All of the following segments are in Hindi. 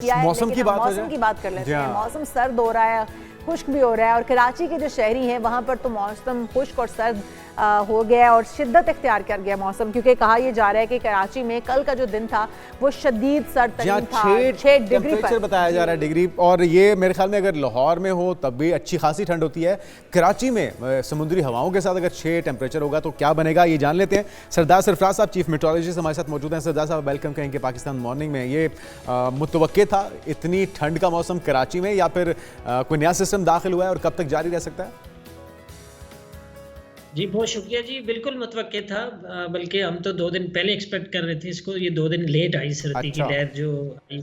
किया है, मौसम की बात मौसम की बात कर लेते हैं। मौसम सर्द हो रहा है, खुश्क भी हो रहा है और कराची के जो शहरी हैं वहाँ पर तो मौसम खुश्क और सर्द हो गया है और शिद्दत इख्तियार कर गया मौसम, क्योंकि कहा यह जा रहा है कि कराची में कल का जो दिन था वो शदीद सर्द तरीन था, 6 डिग्री पर बताया जा रहा है डिग्री। और ये मेरे ख्याल में अगर लाहौर में हो तब भी अच्छी खासी ठंड होती है, कराची में समुद्री हवाओं के साथ अगर 6 टेम्परेचर होगा तो क्या बनेगा ये जान लेते हैं। सरदार सरफराज साहब चीफ मेट्रोलॉजिस्ट हमारे साथ मौजूद हैं। सरदार साहब वेलकम कहेंगे पाकिस्तान मॉर्निंग में। ये मुतवक्के था इतनी ठंड का मौसम कराची में, या फिर कोई नया सिस्टम दाखिल हुआ है और कब तक जारी रह सकता है? जी बहुत शुक्रिया जी, बिल्कुल मुतवक्के था, बल्कि हम तो 2 दिन पहले एक्सपेक्ट कर रहे थे इसको। ये 2 दिन लेट आई सर्दी की लहर जो आई।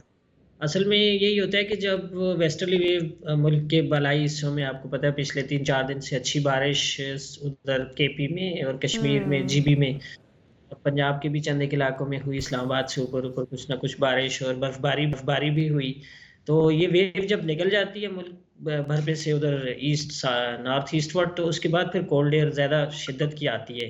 असल में यही होता है कि जब वेस्टर्ली वेव मुल्क के बालाई हिस्सों में, आपको पता है पिछले 3-4 दिन से अच्छी बारिश उधर केपी में और कश्मीर में, जीबी में, पंजाब के भी चंद एक इलाकों में हुई, इस्लामाबाद से ऊपर ऊपर कुछ ना कुछ बारिश और बर्फबारी भी हुई। तो ये वेव जब निकल जाती है मुल्क भर पे से उधर ईस्ट नॉर्थ ईस्टवर्ड, तो उसके बाद फिर कोल्ड एयर ज़्यादा शिद्दत की आती है।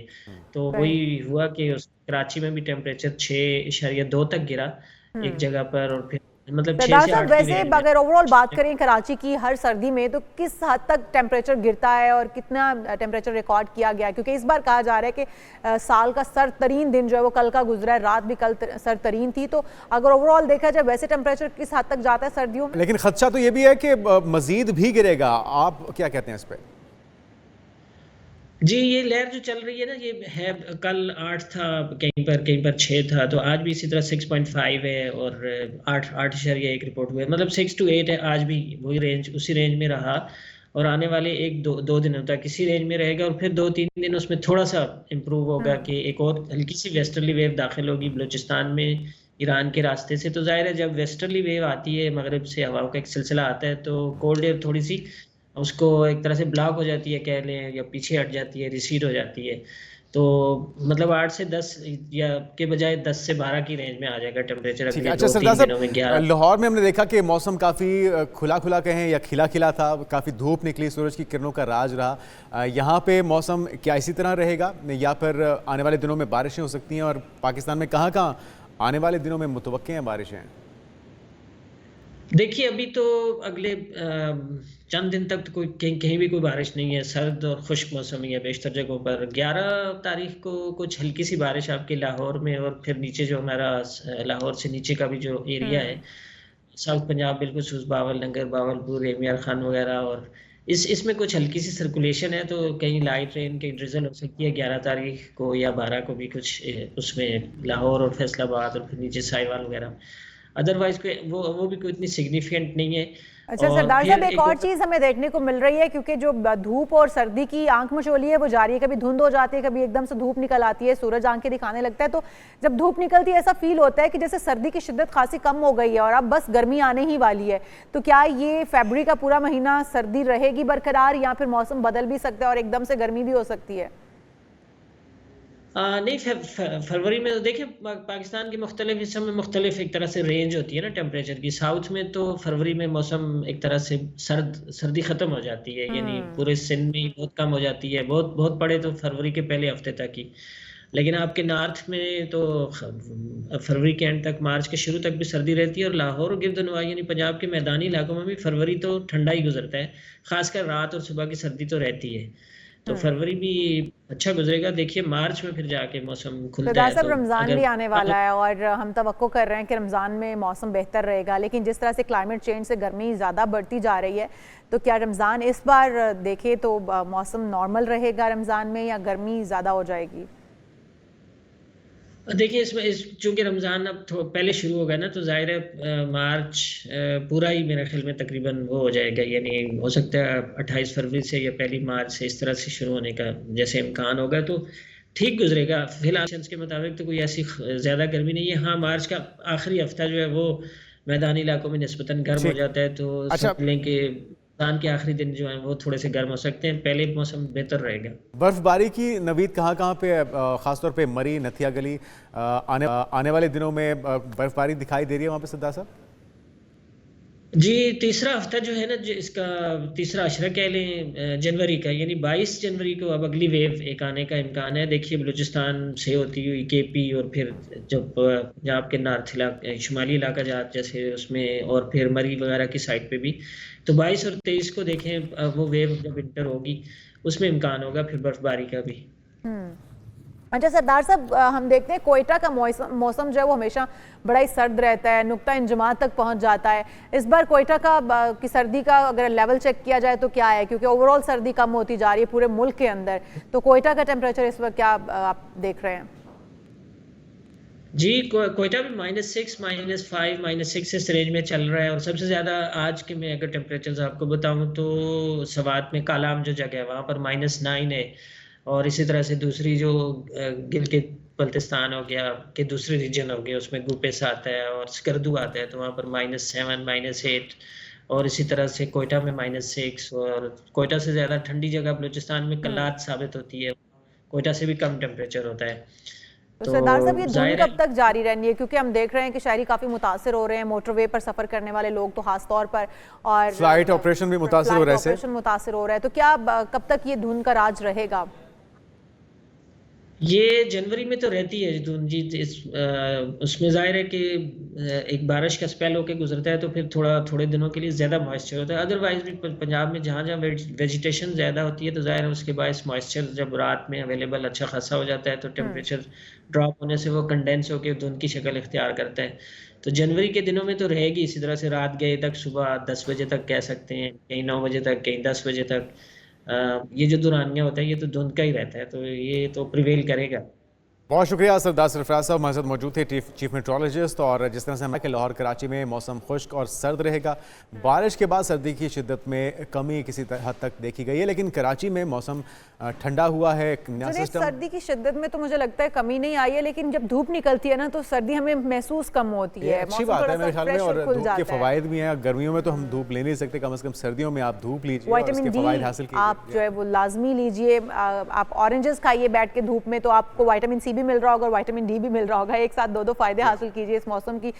तो वही हुआ कि कराची में भी टेम्परेचर 6.2 तक गिरा एक जगह पर, और फिर मतलब 6 से 8 वैसे अगर ओवरऑल बात करें कराची की हर सर्दी में, तो किस हद तक टेम्परेचर गिरता है और कितना टेम्परेचर रिकॉर्ड किया गया है? क्योंकि इस बार कहा जा रहा है कि साल का सर्द तरीन दिन जो है वो कल का गुजरा है, रात भी कल सर्द तरीन थी। तो अगर ओवरऑल देखा जाए वैसे टेम्परेचर किस हद तक जाता है सर्दियों में? लेकिन खदशा तो ये भी है कि मजीद भी गिरेगा, आप क्या कहते हैं इस पर? जी, ये लहर जो चल रही है ना, ये है, कल 8 था, कहीं पर 6 था, तो आज भी इसी तरह 6.5 है और 8.1 रिपोर्ट हुए, मतलब 6 to 8 है। आज भी वही रेंज, उसी रेंज में रहा और आने वाले 1-2 दिनों तक इसी रेंज में रहेगा। और फिर 2-3 दिन उसमें थोड़ा सा इम्प्रूव होगा कि एक और हल्की सी वेस्टर्ली वेव दाखिल होगी बलूचिस्तान में, ईरान के रास्ते से। तो जाहिर है जब वेस्टर्ली वेव आती है, मगरब से हवाओं का एक सिलसिला आता है, तो कोल्ड एयर थोड़ी सी उसको एक तरह से ब्लॉक हो जाती है कह लें, या पीछे हट जाती है, रिसीड हो जाती है। तो मतलब 8 से 10 या के बजाय 10 से 12 की रेंज में आ जाएगा टेम्परेचर अगले 2-3 दिनों में। 11 लाहौर में हमने देखा कि मौसम काफ़ी खुला खुला कहें या खिला खिला था, काफ़ी धूप निकली, सूरज की किरणों का राज रहा। यहाँ पे मौसम क्या इसी तरह रहेगा या फिर आने वाले दिनों में बारिशें हो सकती हैं? और पाकिस्तान में कहाँ कहाँ आने वाले दिनों में मुतवक्के हैं बारिशें? देखिए अभी तो अगले चंद दिन तक तो कोई कहीं भी कोई बारिश नहीं है, सर्द और खुश्क मौसम ही है बेशतर जगहों पर। 11 तारीख को कुछ हल्की सी बारिश आपके लाहौर में, और फिर नीचे जो हमारा लाहौर से नीचे का भी जो एरिया है, साउथ पंजाब, बिल्कुल सूस बावल, लंगर बावलपुर, एमियार खान वगैरह, और इसमें कुछ हल्की सी सर्कुलेशन है, तो कहीं लाइट रेन की ड्रिजल हो सकती है 11 तारीख को या 12 को भी कुछ उसमें लाहौर और फैसलाबाद और फिर नीचे साहिवाल वगैरह। अदरवाइज कोई वो भी कोई इतनी सिग्निफिकेंट नहीं है। अच्छा सरदार साहब, एक और चीज़ हमें देखने को मिल रही है, क्योंकि जो धूप और सर्दी की आंख मचोली है वो जारी है, कभी धुंध हो जाती है, कभी एकदम से धूप निकल आती है, सूरज आंखें दिखाने लगता है। तो जब धूप निकलती है ऐसा फील होता है कि जैसे सर्दी की शिद्दत खासी कम हो गई है और अब बस गर्मी आने ही वाली है। तो क्या ये फरवरी का पूरा महीना सर्दी रहेगी बरकरार, या फिर मौसम बदल भी सकता है और एकदम से गर्मी भी हो सकती है? नहीं, फरवरी में तो देखिए पाकिस्तान के मुख्तलिफ हिस्सों में मुख्तलिफ एक तरह से रेंज होती है ना टेम्परेचर की। साउथ में तो फरवरी में मौसम एक तरह से सर्दी ख़त्म हो जाती है, यानी पूरे सिंध में ही बहुत कम हो जाती है, बहुत पड़े तो फरवरी के पहले हफ्ते तक ही। लेकिन आपके नॉर्थ में तो फरवरी के एंड तक, मार्च के शुरू तक भी सर्दी रहती है, और लाहौर और गिरदनवा यानी पंजाब के मैदानी इलाकों में भी फरवरी तो ठंडा ही गुजरता है, खासकर रात और सुबह की सर्दी तो रहती है। तो फरवरी भी अच्छा गुजरेगा। देखिए मार्च में फिर जाके मौसम खुलता है। तो रमज़ान भी आने वाला है और हम तवक्को कर रहे हैं कि रमज़ान में मौसम बेहतर रहेगा, लेकिन जिस तरह से क्लाइमेट चेंज से गर्मी ज़्यादा बढ़ती जा रही है, तो क्या रमज़ान इस बार देखें तो मौसम नॉर्मल रहेगा रमज़ान में, या गर्मी ज़्यादा हो जाएगी? देखिए इसमें चूंकि रमज़ान अब पहले शुरू होगा ना, तो ज़ाहिर है मार्च पूरा ही मेरे ख्याल में तकरीबन वो हो जाएगा, यानी हो सकता है 28 फरवरी से या 1 मार्च से इस तरह से शुरू होने का जैसे इम्कान होगा, तो ठीक गुजरेगा। फिलहाल के मुताबिक तो कोई ऐसी ज़्यादा गर्मी नहीं है। हाँ, मार्च का आखिरी हफ्ता जो है वो मैदानी इलाकों में निस्बतन गर्म हो जाता है, तो समझ लें कि रमज़ान के आखिरी दिन जो हैं वो थोड़े से गर्म हो सकते हैं, पहले मौसम बेहतर रहेगा। बर्फबारी की नवीद कहाँ कहाँ पे, खासतौर पे मरी, नथिया गली, आने वाले दिनों में बर्फबारी दिखाई दे रही है वहाँ पे सरदार साहब? जी, तीसरा हफ्ता जो है ना, जो इसका तीसरा अशरा कह लें जनवरी का, यानी 22 जनवरी को अब अगली वेव एक आने का इम्कान है। देखिए बलूचिस्तान से होती हुई केपी, और फिर जब जहाँ आपके नॉर्थ इलाका, शुमाली इलाका जहाँ जैसे उसमें, और फिर मरी वगैरह की साइड पे भी, तो 22 और 23 को देखें वो वेव जब इंटर होगी उसमें इम्कान होगा फिर बर्फबारी का भी। अच्छा सरदार साहब, हम देखते हैं कोयटा का मौसम जो है वो हमेशा बड़ा ही सर्द रहता है, नुक्ता इंजमात तक पहुंच जाता है। इस बार कोयटा का की सर्दी का अगर लेवल चेक किया जाए तो क्या है, क्योंकि ओवरऑल सर्दी कम होती जा रही है पूरे मुल्क के अंदर, तो कोयटा का टेम्परेचर इस वक्त क्या आप देख रहे हैं? जी, कोयटा भी -6, -5, -6 इस रेंज में चल रहा है। और सबसे ज़्यादा आज के मैं अगर टेम्परेचर आपको बताऊं तो सवात में कालाम जो जगह है वहाँ पर -9 है। और इसी तरह से दूसरी जो गिलगित बल्तिस्तान हो गया कि दूसरे रीजन हो गए उसमें गुपेस आता है और स्कर्दू आता है, तो वहाँ पर -7, -8। और इसी तरह से कोयटा में -6। और कोयटा से ज़्यादा ठंडी जगह बलूचिस्तान में कल्लात साबित होती है, कोयटा से भी कम टेम्परेचर होता है। तो तो सरदार साहब ये धुंध जाहिर कब है, तक जारी रहनी है, क्योंकि हम देख रहे हैं कि शहरी काफी मुतासिर हो रहे हैं, मोटरवे पर सफर करने वाले लोग तो खास तौर पर, और फ्लाइट ऑपरेशन भी मुतासिर हो रहा है इससे। ऑपरेशन मुतासिर हो रहा है, तो क्या कब तक ये धुंध का राज रहेगा? ये जनवरी में तो रहती है धुंध जी। उसमें जाहिर है कि एक बारिश का स्पेल होके गुजरता है तो फिर थोड़े दिनों के लिए ज़्यादा मॉइस्चर होता है। अदरवाइज भी पंजाब में जहाँ जहाँ वेजिटेशन ज़्यादा होती है तो जाहिर है उसके बायस मॉइस्चर जब रात में अवेलेबल अच्छा खासा हो जाता है तो टेम्परेचर ड्रॉप होने से वो कंडेंस होकर धुंध की शक्ल इख्तियार करता है। तो जनवरी के दिनों में तो रहेगी इसी तरह से, रात गए तक सुबह 10 बजे तक कह सकते हैं, कहीं 9 बजे तक, कहीं 10 बजे तक। ये जो दुरानिया होता है ये तो धुंध का ही रहता है, तो ये तो प्रिवेल करेगा। बहुत शुक्रिया सरदार सरफराज साहब हमारे साथ मौजूद थे, चीफ मेट्रोलॉजिस्ट। और जिस तरह से हमें कि लाहौर कराची में मौसम खुश्क और सर्द रहेगा, बारिश के बाद सर्दी की शिद्दत में कमी किसी हद तक देखी गई है, लेकिन कराची में मौसम ठंडा हुआ है। नया सिस्टम, सर्दी की शिद्दत में तो मुझे लगता है कमी नहीं आई है, लेकिन जब धूप निकलती है ना तो सर्दी हमें महसूस कम होती है। अच्छी बात है मेरे ख्याल में, और धूप के फवायद भी हैं। गर्मियों में तो हम धूप ले नहीं सकते, कम से कम सर्दियों में आप धूप लीजिए और उसके फवायद हासिल कीजिए। आप जो है वो लाजमी लीजिए। आप ऑरेंजेस खाइए बैठ के धूप में, तो आपको विटामिन सी भी मिल रहा होगा और विटामिन डी भी मिल रहा होगा, एक साथ दो फायदे हासिल कीजिए इस मौसम की